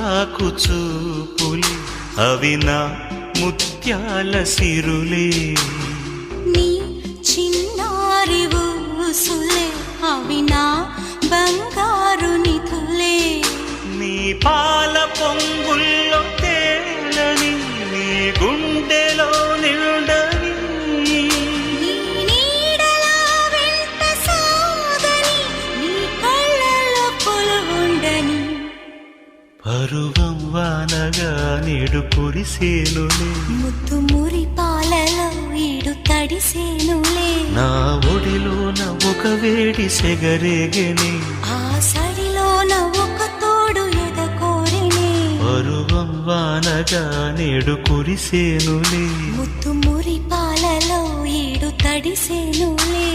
చిరాకు చూపులే అవి నా ముత్యాల సిరులే. నీ చిన్నారి ఊసులే అవి నా బంగారు నిధులే. నీ పాల పొంగుల్లో తేలని నీ గుండెలో నిండని నీ నీడలా వెంట సాగని నీ కళ్ళలో కొలువుండని. పరువం వానగా నేడు కురిసేనులే ముద్దు మురి పాలలో ఈడు తడిసేనులే. నా ఒడిలోన ఒక వేడి సెగరేగని ఆ సడిలోన ఒక తోడు ఎదకోరినే. పరువం వానగా నేడు కురిసేనులే ముద్దు మురి పాలలో ఈడు తడిసేనులే.